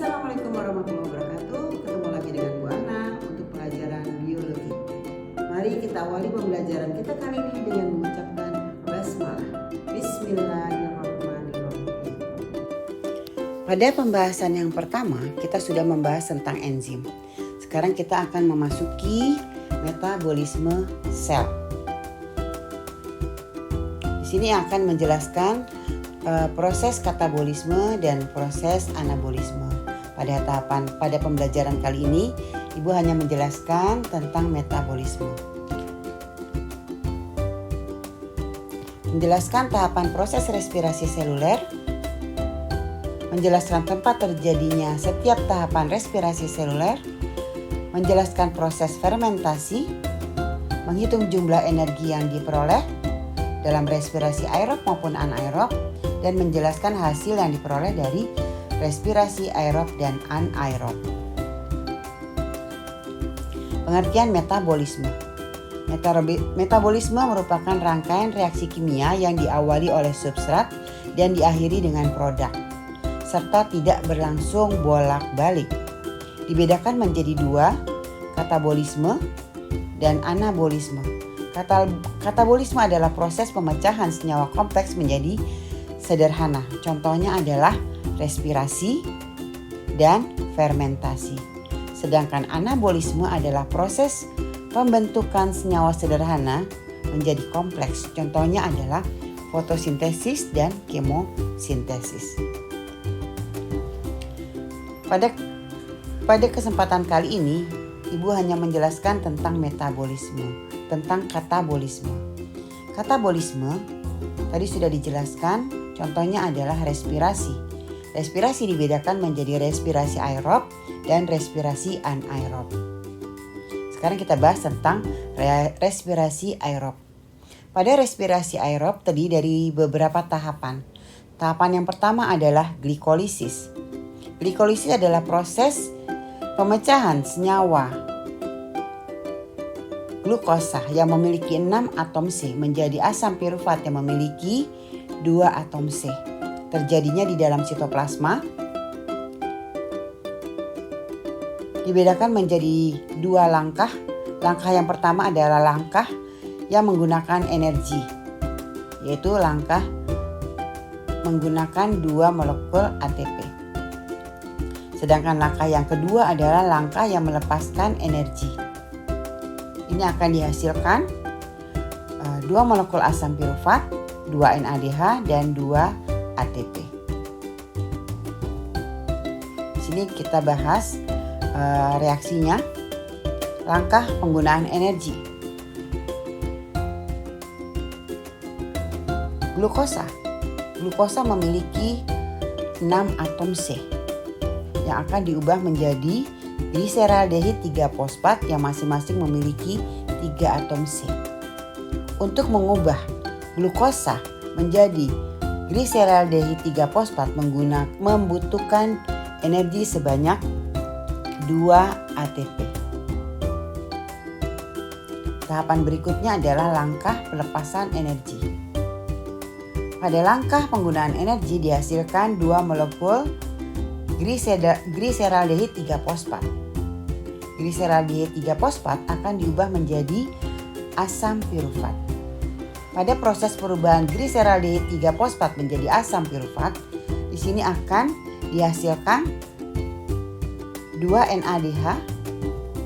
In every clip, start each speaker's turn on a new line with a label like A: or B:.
A: Assalamualaikum warahmatullahi wabarakatuh. Ketemu lagi dengan Bu Ana untuk pelajaran biologi. Mari kita awali pembelajaran kita kali ini dengan mengucapkan basmalah. Bismillahirrahmanirrahim. Pada pembahasan yang pertama, kita sudah membahas tentang enzim. Sekarang kita akan memasuki metabolisme sel. Di sini akan menjelaskan proses katabolisme dan proses anabolisme. Pada pembelajaran kali ini, Ibu hanya menjelaskan tentang metabolisme. Menjelaskan tahapan proses respirasi seluler, menjelaskan tempat terjadinya setiap tahapan respirasi seluler, menjelaskan proses fermentasi, menghitung jumlah energi yang diperoleh dalam respirasi aerob maupun anaerob, dan menjelaskan hasil yang diperoleh dari respirasi aerob dan anaerob. Pengertian metabolisme. Metabolisme merupakan rangkaian reaksi kimia yang diawali oleh substrat dan diakhiri dengan produk, serta tidak berlangsung bolak-balik. Dibedakan menjadi dua, katabolisme dan anabolisme. Katabolisme adalah proses pemecahan senyawa kompleks menjadi sederhana. Contohnya adalah respirasi dan fermentasi. Sedangkan anabolisme adalah proses pembentukan senyawa sederhana menjadi kompleks. Contohnya adalah fotosintesis dan kemosintesis. Pada kesempatan kali ini, Ibu hanya menjelaskan tentang metabolisme, tentang katabolisme. Katabolisme tadi sudah dijelaskan, contohnya adalah respirasi. Respirasi dibedakan menjadi respirasi aerob dan respirasi anaerob. Sekarang kita bahas tentang respirasi aerob. Pada respirasi aerob terdiri dari beberapa tahapan. Tahapan yang pertama adalah glikolisis. Glikolisis adalah proses pemecahan senyawa glukosa yang memiliki 6 atom C menjadi asam pirufat yang memiliki 2 atom C. Terjadinya di dalam sitoplasma. Dibedakan menjadi dua langkah. Langkah yang pertama adalah langkah yang menggunakan energi, yaitu langkah menggunakan 2 molekul ATP. Sedangkan langkah yang kedua adalah langkah yang melepaskan energi. Ini akan dihasilkan 2 molekul asam pirufat, 2 NADH, dan 2 ATP. Di sini kita bahas reaksinya. Langkah penggunaan energi. Glukosa memiliki 6 atom C yang akan diubah menjadi gliseraldehid 3 fosfat yang masing-masing memiliki 3 atom C. Untuk mengubah glukosa menjadi gliseraldehid 3 fosfat membutuhkan energi sebanyak 2 ATP. Tahapan berikutnya adalah langkah pelepasan energi. Pada langkah penggunaan energi dihasilkan 2 molekul gliseraldehid 3 fosfat. Gliseraldehid 3 fosfat akan diubah menjadi asam pirufat. Pada proses perubahan gliseraldehid 3 fosfat menjadi asam pirufat, di sini akan dihasilkan 2 NADH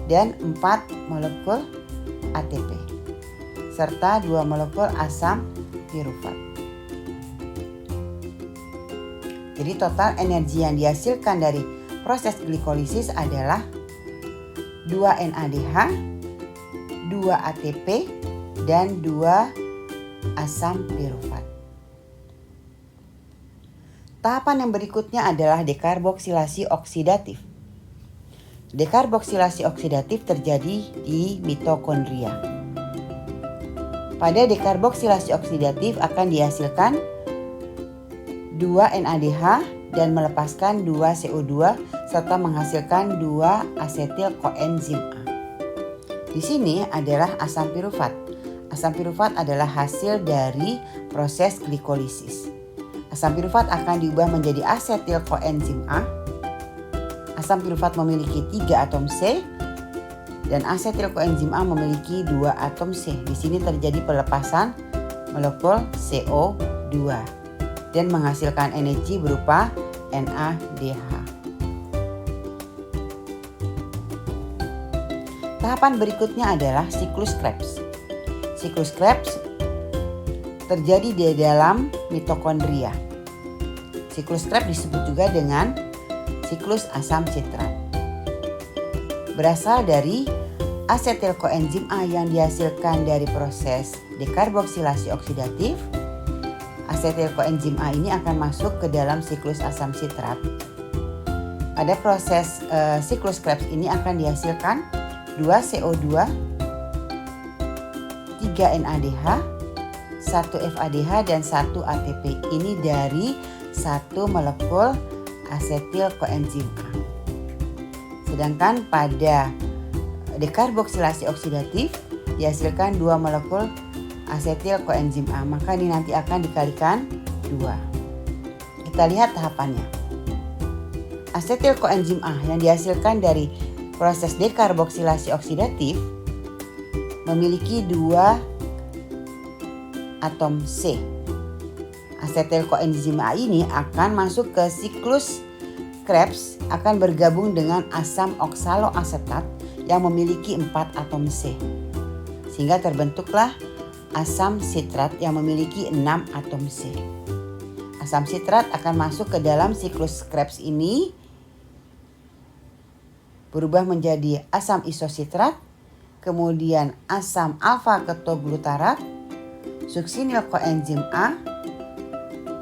A: dan 4 molekul ATP serta 2 molekul asam pirufat. Jadi total energi yang dihasilkan dari proses glikolisis adalah 2 NADH, 2 ATP, dan 2 asam pirufat. Tahapan yang berikutnya adalah dekarboksilasi oksidatif. Dekarboksilasi oksidatif terjadi di mitokondria. Pada dekarboksilasi oksidatif akan dihasilkan 2 NADH dan melepaskan 2 CO2 serta menghasilkan 2 asetil koenzim A. Di sini adalah asam pirufat. Asam pirufat adalah hasil dari proses glikolisis. Asam pirufat akan diubah menjadi asetil koenzim A Asam pilufat memiliki 3 atom C dan asetil koenzim A memiliki 2 atom C. Di sini terjadi pelepasan molekul CO2 dan menghasilkan energi berupa NADH. Tahapan berikutnya adalah siklus Krebs. Siklus Krebs terjadi di dalam mitokondria. Siklus Krebs disebut juga dengan siklus asam sitrat. Berasal dari asetil koenzim A yang dihasilkan dari proses dekarboksilasi oksidatif. Asetil koenzim A ini akan masuk ke dalam siklus asam sitrat. Pada proses siklus Krebs ini akan dihasilkan 2 CO2, 3 NADH, 1 FADH dan 1 ATP. Ini dari satu molekul asetil koenzim A. Sedangkan pada dekarboksilasi oksidatif dihasilkan 2 molekul asetil koenzim A, maka ini nanti akan dikalikan 2. Kita lihat tahapannya. Asetil koenzim A yang dihasilkan dari proses dekarboksilasi oksidatif memiliki 2 atom C. Asetil koenzim A ini akan masuk ke siklus Krebs, akan bergabung dengan asam oksaloasetat yang memiliki 4 atom C. Sehingga terbentuklah asam sitrat yang memiliki 6 atom C. Asam sitrat akan masuk ke dalam siklus Krebs ini, berubah menjadi asam isositrat, kemudian asam alfa ketoglutarat, suksinil koenzim A,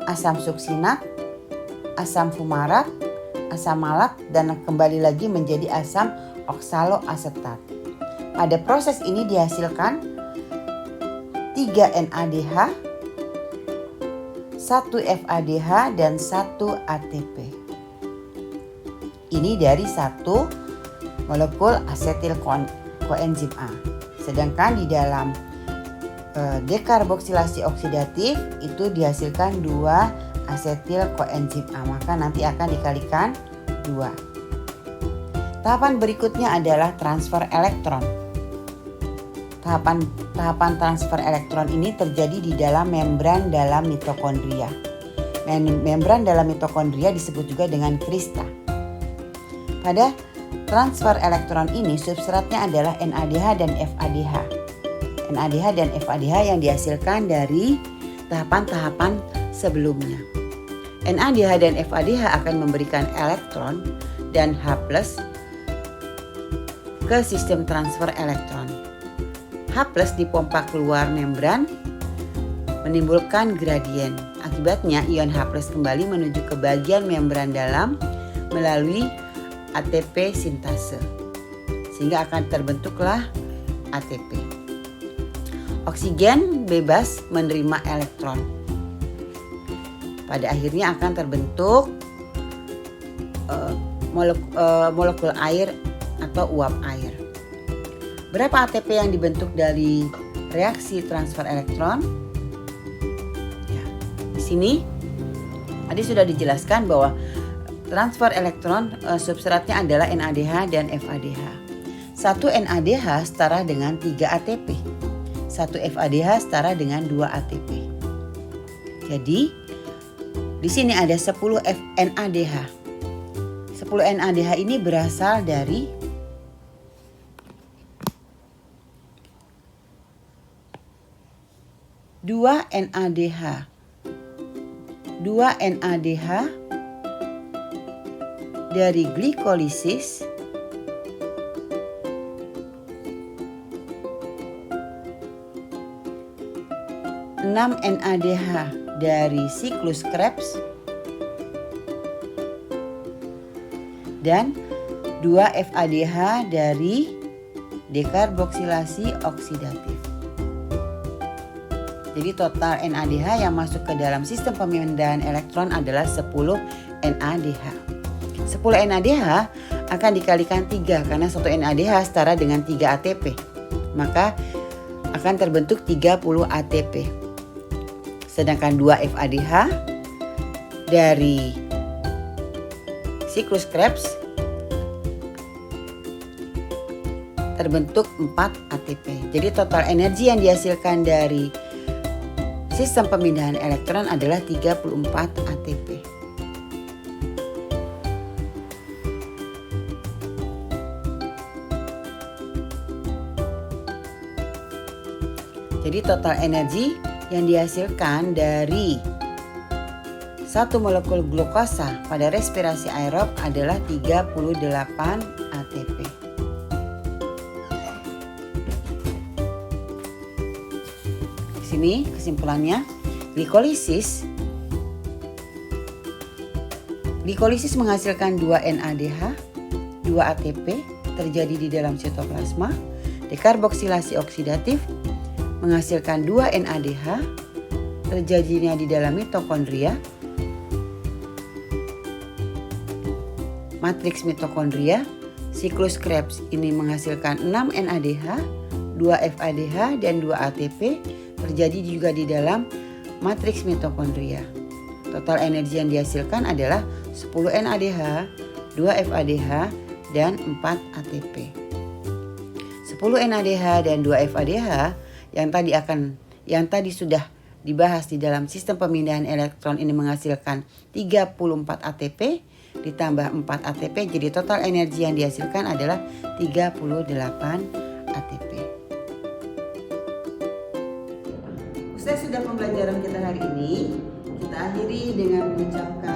A: asam suksinat, asam fumarat, asam malat, dan kembali lagi menjadi asam oksaloasetat. Pada proses ini dihasilkan 3 NADH, 1 FADH dan 1 ATP. Ini dari satu molekul asetil koenzim A. Sedangkan di dalam dekarboksilasi oksidatif itu dihasilkan 2 asetil koenzim A, maka nanti akan dikalikan 2. Tahapan berikutnya adalah transfer elektron. Tahapan transfer elektron ini terjadi di dalam membran dalam mitokondria. Membran dalam mitokondria disebut juga dengan krista. Pada transfer elektron ini substratnya adalah NADH dan FADH. NADH dan FADH yang dihasilkan dari tahapan-tahapan sebelumnya. NADH dan FADH akan memberikan elektron dan H+ ke sistem transfer elektron. H+ dipompa keluar membran menimbulkan gradien. Akibatnya ion H+ kembali menuju ke bagian membran dalam melalui ATP sintase. Sehingga akan terbentuklah ATP. Oksigen bebas menerima elektron. Pada akhirnya akan terbentuk molekul air atau uap air. Berapa ATP yang dibentuk dari reaksi transfer elektron? Ya, di sini tadi sudah dijelaskan bahwa transfer elektron substratnya adalah NADH dan FADH. 1 NADH setara dengan 3 ATP. 1 FADH setara dengan 2 ATP. Jadi di sini ada 10 NADH. 10 NADH ini berasal dari dua NADH. 2 NADH dari glikolisis, 6 NADH dari siklus Krebs, dan 2 FADH dari dekarboksilasi oksidatif. Jadi total NADH yang masuk ke dalam sistem pemindahan elektron adalah 10 NADH. 10 NADH akan dikalikan 3 karena 1 NADH setara dengan 3 ATP. Maka akan terbentuk 30 ATP. Sedangkan 2 FADH dari siklus Krebs terbentuk 4 ATP. Jadi total energi yang dihasilkan dari sistem pemindahan elektron adalah 34 ATP. Jadi total energi yang dihasilkan dari satu molekul glukosa pada respirasi aerob adalah 38 ATP. Di sini kesimpulannya, glikolisis menghasilkan 2 NADH, 2 ATP terjadi di dalam sitoplasma. Dekarboksilasi oksidatif menghasilkan 2 NADH, terjadinya di dalam mitokondria. Matriks mitokondria, siklus Krebs ini menghasilkan 6 NADH, 2 FADH, dan 2 ATP, terjadi juga di dalam matriks mitokondria. Total energi yang dihasilkan adalah 10 NADH, 2 FADH, dan 4 ATP. 10 NADH dan 2 FADH yang tadi sudah dibahas di dalam sistem pemindahan elektron ini menghasilkan 34 ATP ditambah 4 ATP, jadi total energi yang dihasilkan adalah 38 ATP. Usai sudah pembelajaran kita hari ini, kita akhiri dengan mengucapkan